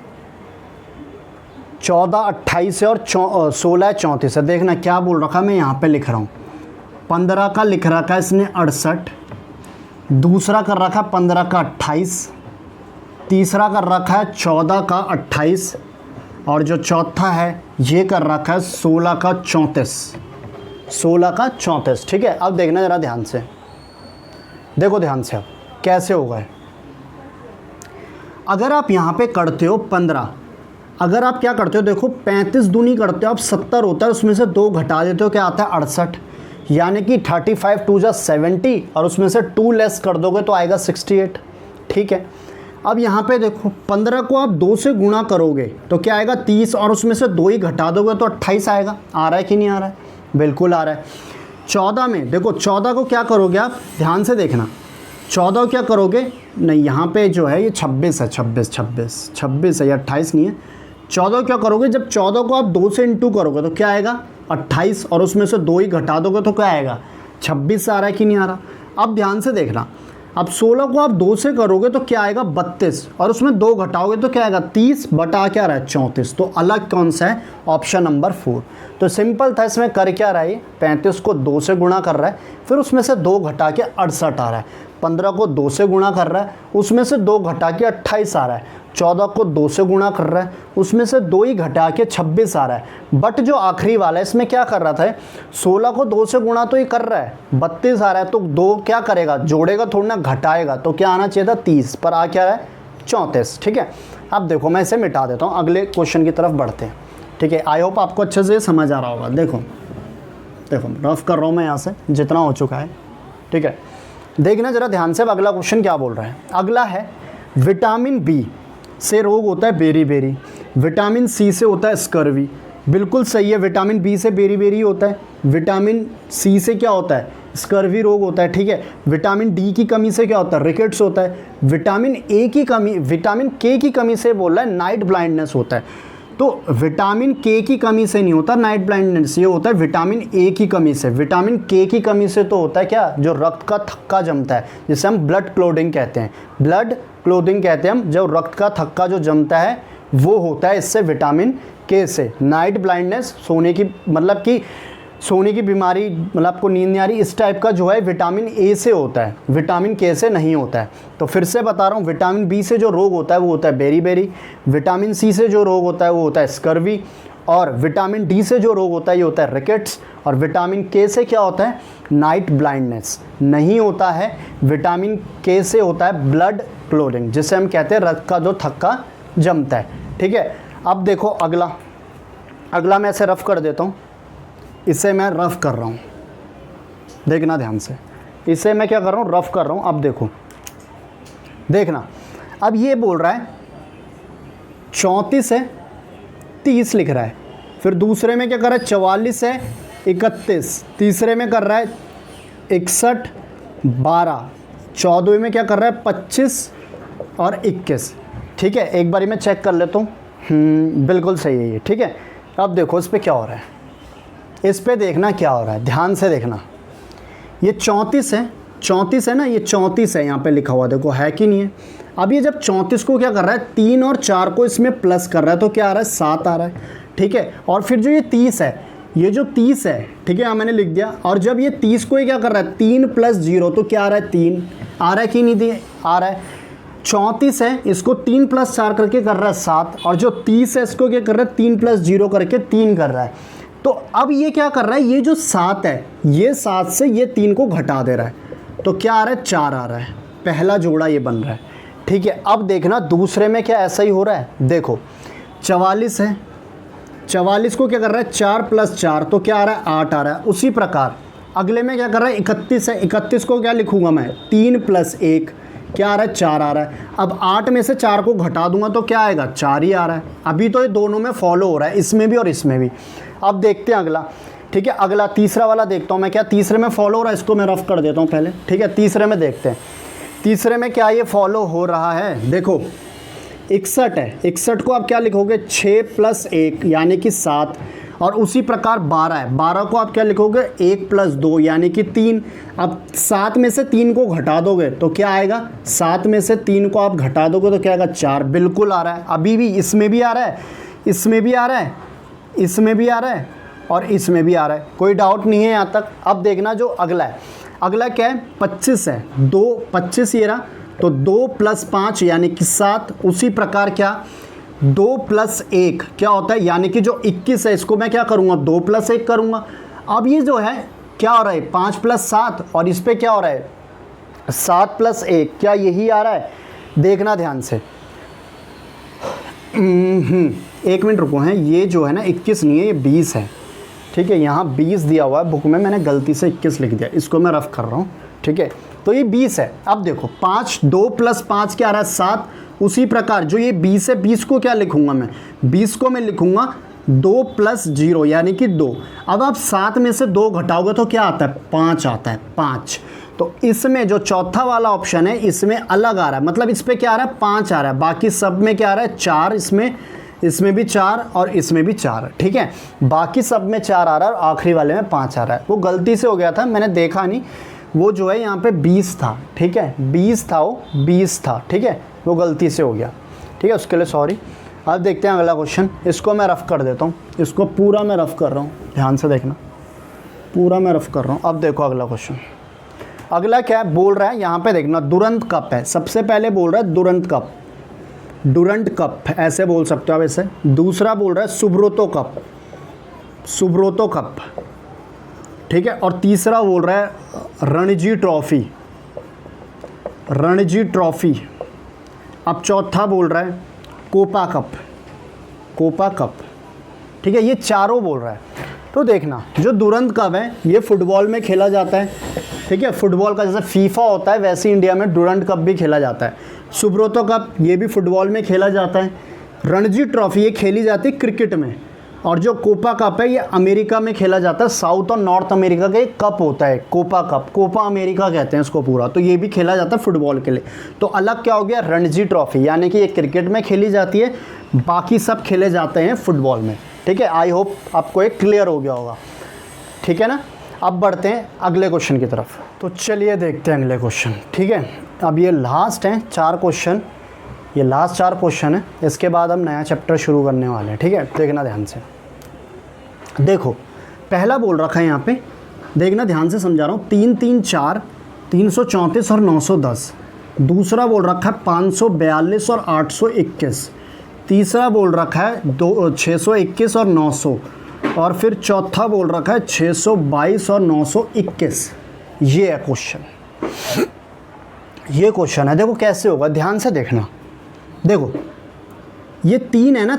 14 28 है, और 16 है, 34 है। देखना क्या बोल रखा है, मैं यहाँ पे लिख रहा हूँ। 15 का लिख रखा है इसने 68, दूसरा कर रखा है 15 का 28, तीसरा कर रखा है 14 का 28, और जो चौथा है ये कर रखा है 16 का 34, 16 का 34, ठीक है। अब देखना ज़रा ध्यान से, देखो ध्यान से अब कैसे होगा। अगर आप यहाँ पे करते हो 15, अगर आप क्या करते हो, देखो 35 दूनी करते हो आप 70 होता है, उसमें से 2 घटा देते हो, क्या आता है? 68, यानी कि 35 2 जा 70, और उसमें से 2 लेस कर दोगे तो आएगा 68, ठीक है। अब यहाँ पे देखो 15 को आप 2 से गुणा करोगे तो क्या आएगा? 30, और उसमें से 2 ही घटा दोगे तो 28 आएगा। आ रहा है कि नहीं आ रहा है? बिल्कुल आ रहा है। 14 में देखो, 14 को क्या करोगे आप? ध्यान से देखना, 14 क्या करोगे? नहीं, यहाँ पे जो है ये 26 है, 26 है, ये 28 नहीं है। 14 क्या करोगे? जब 14 को आप 2 से इंटू करोगे तो क्या आएगा? 28, और उसमें से 2 ही घटा दोगे तो क्या आएगा? 26 आ रहा है कि नहीं आ रहा? अब ध्यान से देखना, अब 16 को आप 2 से करोगे तो क्या आएगा? 32, और उसमें 2 घटाओगे तो क्या आएगा? 30 बटा क्या रहा है? 34। तो अलग कौन सा है? Option number 4। तो सिंपल था, इसमें कर क्या रहा है? 35 को 2 से गुणा कर रहा है, फिर उसमें से 2 घटा के 68 आ रहा है। 15 को 2 से गुणा कर रहा है, उसमें से 2 घटा के 28 आ रहा है। 14 को 2 से गुणा कर रहा है, उसमें से 2 ही घटा के 26 आ रहा है। बट जो आखिरी वाला है इसमें क्या कर रहा था? 16 को 2 से गुणा तो ये कर रहा है, 32 आ रहा है, तो 2 क्या करेगा? जोड़ेगा थोड़ा ना, घटाएगा, तो क्या आना चाहिए था? 30, पर आ क्या रहा है? 34, ठीक है। अब देखो मैं इसे मिटा देता हूँ, अगले क्वेश्चन की तरफ बढ़ते हैं, ठीक है। आई होप आपको अच्छे से समझ आ रहा होगा। देखो रफ कर रहा हूँ मैं यहाँ से, जितना हो चुका है, ठीक है। देखना ज़रा ध्यान से, अगला क्वेश्चन क्या बोल रहा है। अगला है विटामिन बी से रोग होता है बेरी, विटामिन सी से होता है स्कर्वी। बिल्कुल सही है, विटामिन बी से बेरी होता है, विटामिन सी से क्या होता है? स्कर्वी रोग होता है, ठीक है। विटामिन डी की कमी से क्या होता है? रिकेट्स होता है। विटामिन के की कमी से बोल रहा है नाइट ब्लाइंडनेस होता है। तो विटामिन के की कमी से नहीं होता नाइट ब्लाइंडनेस, ये होता है विटामिन ए की कमी से। विटामिन के की कमी से तो होता है क्या, जो रक्त का थक्का जमता है, जिसे हम ब्लड क्लॉटिंग कहते हैं। ब्लड क्लॉटिंग कहते हैं हम, जो रक्त का थक्का जो जमता है वो होता है इससे, विटामिन के से। नाइट ब्लाइंडनेस सोने की मतलब कि सोने की बीमारी, मतलब आपको नींद नहीं आ रही, इस टाइप का जो है विटामिन ए से होता है, विटामिन के से नहीं होता है। तो फिर से बता रहा हूँ, विटामिन बी से जो रोग होता है वो होता है बेरी, विटामिन सी से जो रोग होता है वो होता है स्कर्वी, और विटामिन डी से जो रोग होता है ये होता है रिकेट्स, और विटामिन के से क्या होता है, नाइट ब्लाइंडनेस नहीं होता है। विटामिन के से होता है ब्लड क्लॉटिंग, जिसे हम कहते हैं रक्त का जो थक्का जमता है। ठीक है, अब देखो अगला मैं ऐसे रफ कर देता हूँ, इसे मैं रफ कर रहा हूँ, देखना ध्यान से, इसे मैं क्या कर रहा हूँ, रफ कर रहा हूँ। अब देखो, देखना, अब ये बोल रहा है 34 है 30 लिख रहा है, फिर दूसरे में क्या कर रहा है 44 है 31, तीसरे में कर रहा है 61 12, 14वें में क्या कर रहा है 25 और 21। ठीक है, एक बारी मैं चेक कर लेता हूँ, बिल्कुल सही है ये। ठीक है, अब देखो इस पर क्या हो रहा है, इस पे देखना क्या हो रहा है, ध्यान से देखना। ये 34 है, 34 है ना, ये 34 है यहाँ पे लिखा हुआ, देखो है कि नहीं है। अब ये जब 34 को क्या कर रहा है, 3 और 4 को इसमें प्लस कर रहा है, तो क्या आ रहा है 7 आ रहा है। ठीक है, और फिर जो ये 30 है, ये जो 30 है, ठीक है यहाँ मैंने लिख दिया, और जब ये 30 को ये क्या कर रहा है 3 + 0, तो क्या आ रहा है 3 आ रहा है कि नहीं आ रहा है। 34 है, इसको 3 + 4 करके कर रहा है 7, और जो 30 है इसको क्या कर रहा है 3 + 0 करके 3 कर रहा है। तो अब ये क्या कर रहा है, ये जो 7 है, ये 7 से ये 3 को घटा दे रहा है, तो क्या आ रहा है 4 आ रहा है, पहला जोड़ा ये बन रहा है। ठीक है, अब देखना दूसरे में क्या ऐसा ही हो रहा है, देखो 44 है, 44 को क्या कर रहा है 4 + 4, तो क्या आ रहा है 8 आ रहा है। उसी प्रकार अगले में क्या कर रहा है 31 है, 31 को क्या लिखूंगा मैं 3 + 1, क्या आ रहा है 4 आ रहा है। अब 8 में से 4 को घटा दूंगा तो क्या आएगा 4 ही आ रहा है। अभी तो ये दोनों में फॉलो हो रहा है, इसमें भी और इसमें भी। अब देखते हैं अगला। ठीक है, अगला तीसरा वाला देखता हूँ मैं, क्या तीसरे में फॉलो हो रहा है, इसको मैं रफ कर देता हूँ पहले। ठीक है, तीसरे में देखते हैं, तीसरे में क्या ये फॉलो हो रहा है। देखो 61 है, 61 को आप क्या लिखोगे 6 + 1 यानी कि 7, और उसी प्रकार 12 है, 12 को आप क्या लिखोगे 1 + 2 यानी कि 3। अब 7 में से 3 को घटा दोगे तो क्या आएगा, 7 में से 3 को आप घटा दोगे तो क्या आएगा 4, बिल्कुल आ रहा है। अभी भी इसमें भी आ रहा है, इसमें भी आ रहा है, इसमें भी आ रहा है, और इसमें भी आ रहा है, कोई डाउट नहीं है यहाँ तक। अब देखना जो अगला है, अगला क्या है 25 है, 2 25 ये रहा, तो 2 + 5 यानी कि 7। उसी प्रकार क्या 2 + 1 क्या होता है, यानी कि जो 21 है इसको मैं क्या करूँगा 2 + 1 करूँगा। अब ये जो है क्या हो रहा है 5 + 7, और इस पर क्या हो रहा है 7 + 1, क्या यही आ रहा है, देखना ध्यान से। एक मिनट रुको हैं, ये जो है ना 21 नहीं है, ये 20 है। ठीक है, यहाँ 20 दिया हुआ है बुक में, मैंने गलती से 21 लिख दिया, इसको मैं रफ कर रहा हूँ। ठीक है, तो ये 20 है। अब देखो 2 + 5 क्या आ रहा है 7। उसी प्रकार जो ये 20 है, 20 को क्या लिखूंगा मैं, 20 को मैं लिखूंगा 2 + 0 यानी कि 2। अब आप 7 में से 2 घटाओगे तो क्या आता है 5 आता है, 5। तो इसमें जो चौथा वाला ऑप्शन है इसमें अलग आ रहा है, मतलब इस पर क्या आ रहा है 5 आ रहा है, बाकी सब में क्या आ रहा है 4, इसमें भी 4 और इसमें भी 4। ठीक है, बाकी सब में 4 आ रहा है और आखिरी वाले में 5 आ रहा है। वो गलती से हो गया था, मैंने देखा नहीं, वो जो है यहाँ पे 20 था। ठीक है, 20 था, वो 20 था। ठीक है, वो गलती से हो गया। ठीक है, उसके लिए सॉरी। अब देखते हैं अगला क्वेश्चन, इसको मैं रफ कर देता हूँ, इसको पूरा मैं रफ कर रहा हूँ, ध्यान से देखना, पूरा मैं रफ कर रहा हूँ। अब देखो अगला क्वेश्चन, अगला क्या है बोल रहा है, यहाँ पे देखना दुरंत कप है। सबसे पहले बोल रहा है दुरंत कप, डुरंट कप ऐसे बोल सकते हो आप ऐसे। दूसरा बोल रहा है सुब्रोतो कप, सुब्रोतो कप। ठीक है, और तीसरा बोल रहा है रणजी ट्रॉफी, रणजी ट्रॉफी। अब चौथा बोल रहा है कोपा कप, कोपा कप। ठीक है, ये चारों बोल रहा है। तो देखना जो दुरंत कप है ये फुटबॉल में खेला जाता है। ठीक है, फुटबॉल का जैसे फीफा होता है वैसे इंडिया में डुरंट कप भी खेला जाता है। सुब्रोतो कप ये भी फुटबॉल में खेला जाता है। रणजी ट्रॉफी ये खेली जाती है क्रिकेट में, और जो कोपा कप है ये अमेरिका में खेला जाता है, साउथ और नॉर्थ अमेरिका का एक कप होता है कोपा कप, कोपा अमेरिका कहते हैं इसको पूरा, तो ये भी खेला जाता है फुटबॉल के लिए। तो अलग क्या हो गया, रणजी ट्रॉफी, यानी कि ये क्रिकेट में खेली जाती है, बाकी सब खेले जाते हैं फुटबॉल में। ठीक है, आई होप आपको एक क्लियर हो गया होगा। ठीक है ना, अब बढ़ते हैं अगले क्वेश्चन की तरफ। तो चलिए देखते हैं अगले क्वेश्चन। ठीक है, अब ये लास्ट हैं 4 क्वेश्चन, ये लास्ट 4 क्वेश्चन है, इसके बाद हम नया चैप्टर शुरू करने वाले हैं। ठीक है, देखना ध्यान से। देखो पहला बोल रखा है यहाँ पे, देखना ध्यान से समझा रहा हूँ, 3 3 4 334 और 910। दूसरा बोल रखा है 542 और 821। तीसरा बोल रखा है 621 और 900। और फिर चौथा बोल रखा है 622 और 921। ये है क्वेश्चन, ये क्वेश्चन है। देखो कैसे होगा, ध्यान से देखना। देखो ये 3 है ना,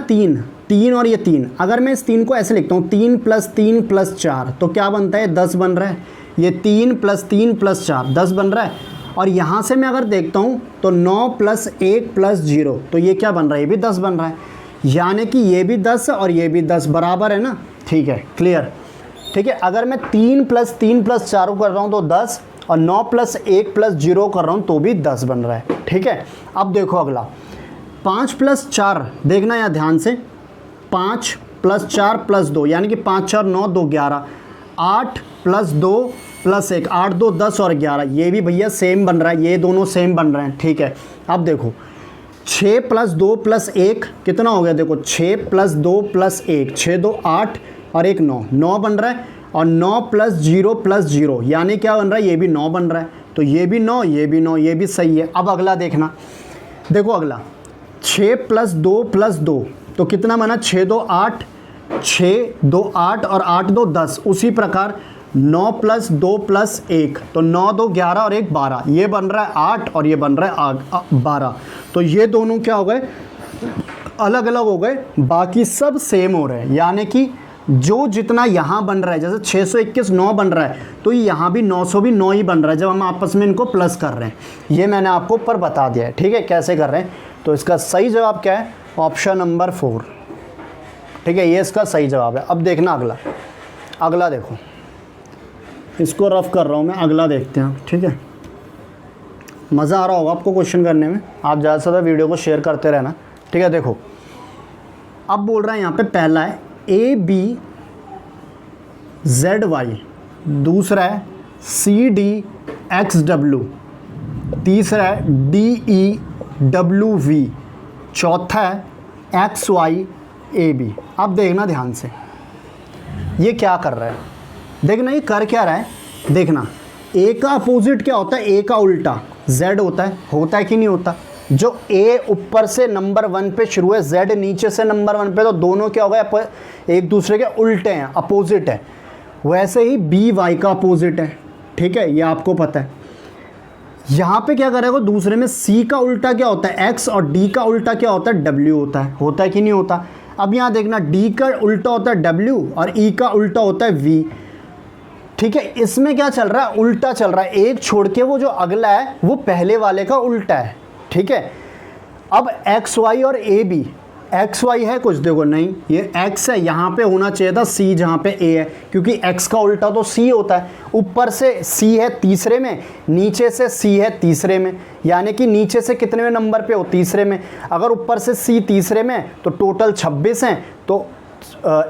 3 और ये 3, अगर मैं इस 3 को ऐसे लिखता हूँ 3 + 3 + 4 तो क्या बनता है, 10 बन रहा है। ये 3 + 3 + 4 10 बन रहा है। और यहाँ से मैं अगर देखता हूँ तो 9 + 1 + 0 तो ये क्या बन रहा है, ये भी 10 बन रहा है। यानी कि ये भी 10 और ये भी 10 बराबर है ना। ठीक है, क्लियर। ठीक है, अगर मैं 3 + 3 + 4 कर रहा हूँ तो 10, और 9 + 1 + 0 कर रहा हूँ तो भी 10 बन रहा है। ठीक है, अब देखो अगला 5 + 4, देखना यहाँ ध्यान से, 5 + 4 + 2 यानी कि 5 4 9 2 11, 8 + 2 + 1 8 2 10 और 11, ये भी भैया सेम बन रहा है, ये दोनों सेम बन रहे हैं। ठीक है, अब देखो 6 + 2 + 1 कितना हो गया, देखो 6 + 2 + 1 6 2 8 और 1 9 9 बन रहा है। और 9 + 0 + 0 यानी क्या बन रहा है, ये भी 9 बन रहा है। तो ये भी 9, ये भी 9, ये भी सही है। अब अगला देखना, देखो अगला 6 + 2 + 2 तो कितना बना, 6 2 8 6 2 8 और 8 2 10। उसी प्रकार 9 + 2 + 1 तो 9 2 11 और 1 12, ये बन रहा है 8 और ये बन रहा है 12। तो ये दोनों क्या हो गए, अलग अलग हो गए, बाकी सब सेम हो रहे हैं। यानी कि जो जितना यहाँ बन रहा है, जैसे 621 9 बन रहा है तो यहाँ भी 900 भी 9 ही बन रहा है जब हम आपस में इनको प्लस कर रहे हैं। ये मैंने आपको ऊपर बता दिया है। ठीक है, कैसे कर रहे हैं। तो इसका सही जवाब क्या है, ऑप्शन नंबर 4। ठीक है, ये इसका सही जवाब है। अब देखना अगला, अगला देखो, इसको रफ कर रहा हूँ मैं, अगला देखते हैं। ठीक है, मज़ा आ रहा होगा आपको क्वेश्चन करने में, आप ज़्यादा से ज़्यादा वीडियो को शेयर करते रहना। ठीक है, देखो अब बोल रहा है यहाँ पे, पहला है ABZY, दूसरा है CDXW, तीसरा है DEWV, चौथा है XYAB। अब देखना ध्यान से, ये क्या कर रहा है, देखना ये कर क्या रहा है। देखना A का अपोजिट क्या होता है, A का उल्टा Z होता है कि नहीं होता। जो A ऊपर से नंबर 1 पे शुरू है, Z नीचे से नंबर 1 पे, तो दोनों क्या हो गए, एक दूसरे के उल्टे हैं, अपोजिट है। वैसे ही BY का अपोजिट है। ठीक है, ये आपको पता है। यहाँ पे क्या करेगा, दूसरे में C का उल्टा क्या होता है, X, और D का उल्टा क्या होता है, W होता है कि नहीं होता। अब यहाँ देखना, D का उल्टा होता है W और E का उल्टा होता है V। ठीक है, इसमें क्या चल रहा है, उल्टा चल रहा है, एक छोड़ के वो जो अगला है वो पहले वाले का उल्टा है। ठीक है, अब XY और AB, XY है कुछ, देखो नहीं ये X है, यहाँ पे होना चाहिए था C जहाँ पे A है, क्योंकि X का उल्टा तो C होता है। ऊपर से C है तीसरे में, नीचे से C है तीसरे में, यानी कि नीचे से कितने में नंबर पे हो, तीसरे में। अगर ऊपर से C तीसरे में तो टोटल 26 हैं, तो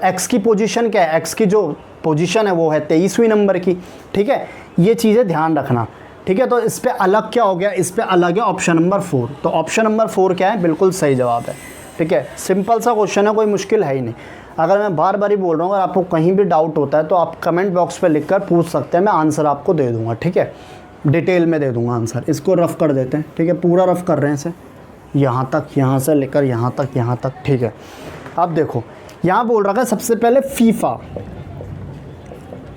X की पोजीशन क्या है, X की जो पोजीशन है वो है 23वीं नंबर की। ठीक है, ये चीज़ें ध्यान रखना। ठीक है, तो इस पे अलग क्या हो गया, इस पे अलग है ऑप्शन नंबर 4। तो ऑप्शन नंबर 4 क्या है, बिल्कुल सही जवाब है। ठीक है, सिंपल सा क्वेश्चन है, कोई मुश्किल है ही नहीं। अगर मैं बार बार ही बोल रहा हूँ, अगर आपको कहीं भी डाउट होता है तो आप कमेंट बॉक्स पे लिखकर पूछ सकते हैं, मैं आंसर आपको दे दूँगा। ठीक है, डिटेल में दे दूँगा आंसर। इसको रफ़ कर देते हैं। ठीक है, पूरा रफ़ कर रहे हैं इसे, यहाँ तक, यहाँ से लेकर यहाँ तक, यहाँ तक। ठीक है, अब देखो यहाँ बोल रखा है सबसे पहले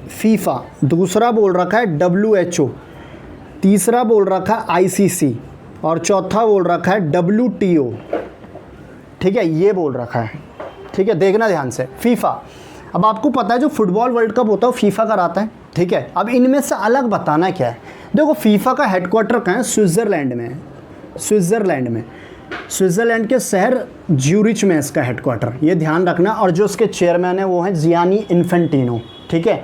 फीफा, दूसरा बोल रखा है WHO, तीसरा बोल रखा है ICC और चौथा बोल रखा है WTO। ठीक है, ये बोल रखा है। ठीक है, देखना ध्यान से, फीफा। अब आपको पता है जो फुटबॉल वर्ल्ड कप होता है वो फीफा कराता है। ठीक है, अब इनमें से अलग बताना क्या है। देखो फीफा का हेडक्वार्टर कहाँ है, स्विट्ज़रलैंड में है, स्विट्ज़रलैंड में। स्विट्ज़रलैंड के शहर ज्यूरिच में इसका हेडक्वार्टर, ये ध्यान रखना। और जो इसके चेयरमैन है वो हैं जियानी इन्फेंटिनो, ठीक है।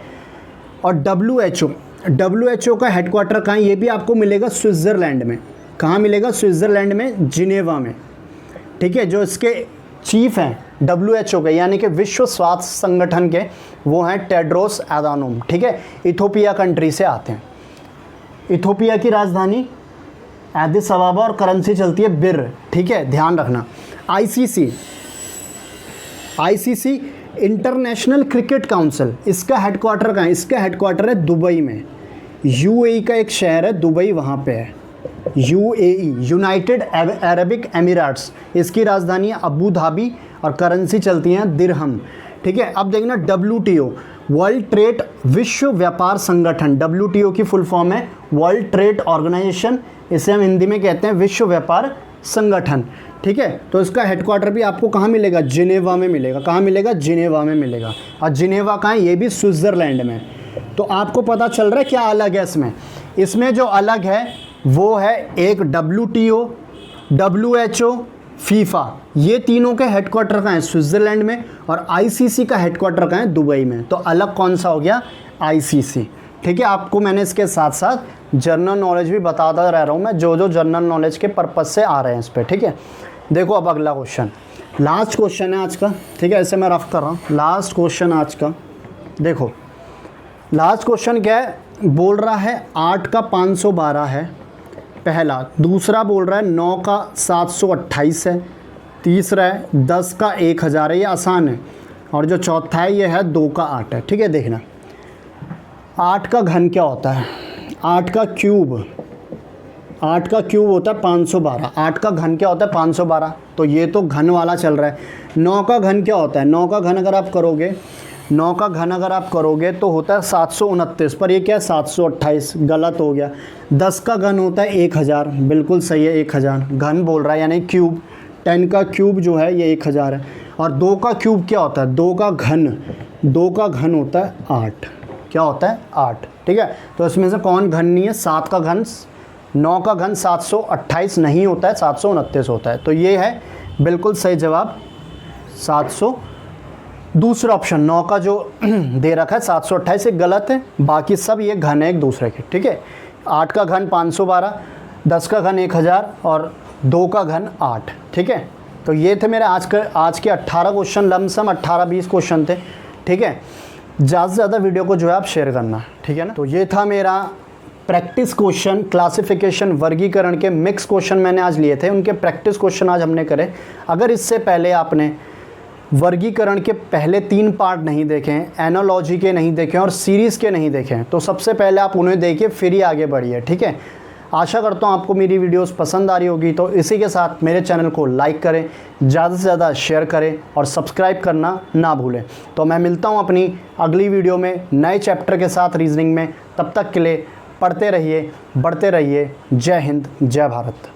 और WHO का हेडक्वार्टर कहाँ है, ये भी आपको मिलेगा स्विट्ज़रलैंड में। कहाँ मिलेगा? स्विट्ज़रलैंड में, जिनेवा में, ठीक है। जो इसके चीफ हैं WHO के यानी कि विश्व स्वास्थ्य संगठन के, वो हैं टेड्रोस एधानोम, ठीक है। इथोपिया कंट्री से आते हैं। इथोपिया की राजधानी एडिस अबाबा और करेंसी चलती है बिर, ठीक है, ध्यान रखना। ICC इंटरनेशनल क्रिकेट काउंसिल, इसका हेडक्वार्टर कहाँ है? इसका हेडक्वार्टर है दुबई में। UAE का एक शहर है दुबई, वहाँ पे है। UAE, यूनाइटेड अरबिक एमिरेट्स, इसकी राजधानी है अबू धाबी और करेंसी चलती हैं दिरहम, ठीक है। अब देखना WTO, वर्ल्ड ट्रेड, विश्व व्यापार संगठन। WTO की फुल फॉर्म है वर्ल्ड ट्रेड ऑर्गेनाइजेशन, इसे हम हिंदी में कहते हैं विश्व व्यापार संगठन, ठीक है। तो इसका हेडक्वार्टर भी आपको कहाँ मिलेगा? जिनेवा में मिलेगा। कहाँ मिलेगा? जिनेवा में मिलेगा। और जिनेवा कहाँ है? ये भी स्विट्ज़रलैंड में। तो आपको पता चल रहा है क्या अलग है इसमें? इसमें जो अलग है वो है एक WTO, WHO, फीफा, ये तीनों के हेडक्वार्टर कहाँ है? स्विट्ज़रलैंड में। और ICC का हेडक्वार्टर कहाँ है? दुबई में। तो अलग कौन सा हो गया? ICC, ठीक है। आपको मैंने इसके साथ साथ जनरल नॉलेज भी बताता रह रहा हूँ मैं, जो जनरल नॉलेज के पर्पज़ से आ रहे हैं इस पर, ठीक है। देखो अब अगला क्वेश्चन, लास्ट क्वेश्चन है आज का, ठीक है। ऐसे मैं रफ कर रहा हूँ, लास्ट क्वेश्चन आज का। देखो लास्ट क्वेश्चन क्या है, बोल रहा है 8 का 512 है पहला, दूसरा बोल रहा है 9 का 728 है, तीसरा है 10 का 1000 है, ये आसान है। और जो चौथा है ये है 2 का 8 है, ठीक है। देखना 8 का घन क्या होता है? 8 का क्यूब होता है 512। 8 का घन क्या होता है? 512। तो ये तो घन वाला चल रहा है। 9 का घन क्या होता है? 9 का घन अगर आप करोगे तो होता है 729, पर ये क्या है? 728, गलत हो गया। 10 का घन होता है 1000, बिल्कुल सही है, 1000 घन बोल रहा है यानी क्यूब। 10 का क्यूब जो है ये 1000 है। और 2 का क्यूब क्या होता है? 2 का घन होता है 8। क्या होता है? 8, ठीक है। तो इसमें से कौन घन नहीं है? 7 का घन, 9 का घन 728 नहीं होता है, 729 होता है। तो ये है बिल्कुल सही जवाब 700। दूसरा ऑप्शन 9 का जो दे रखा है 728 एक गलत है, बाकी सब ये घन है एक दूसरे के, ठीक है। 8 का घन 512, 10 का घन 1000 और 2 का घन 8, ठीक है। तो ये थे मेरे आज के 18 क्वेश्चन, लमसम 18-20 क्वेश्चन थे, ठीक है। ज़्यादा से ज़्यादा वीडियो को जो है आप शेयर करना, ठीक है ना। तो ये था मेरा प्रैक्टिस क्वेश्चन, क्लासिफिकेशन, वर्गीकरण के मिक्स क्वेश्चन मैंने आज लिए थे, उनके प्रैक्टिस क्वेश्चन आज हमने करे। अगर इससे पहले आपने वर्गीकरण के पहले 3 पार्ट नहीं देखे हैं, एनालॉजी के नहीं देखे हैं और सीरीज़ के नहीं देखे हैं, तो सबसे पहले आप उन्हें देखिए, फिर ही आगे बढ़िए, ठीक है। आशा करता हूँ आपको मेरी वीडियोस पसंद आ रही होगी। तो इसी के साथ मेरे चैनल को लाइक करें, ज़्यादा से ज़्यादा शेयर करें और सब्सक्राइब करना ना भूलें। तो मैं मिलता हूँ अपनी अगली वीडियो में नए चैप्टर के साथ रीजनिंग में। तब तक के लिए पढ़ते रहिए, बढ़ते रहिए। जय हिंद, जय भारत।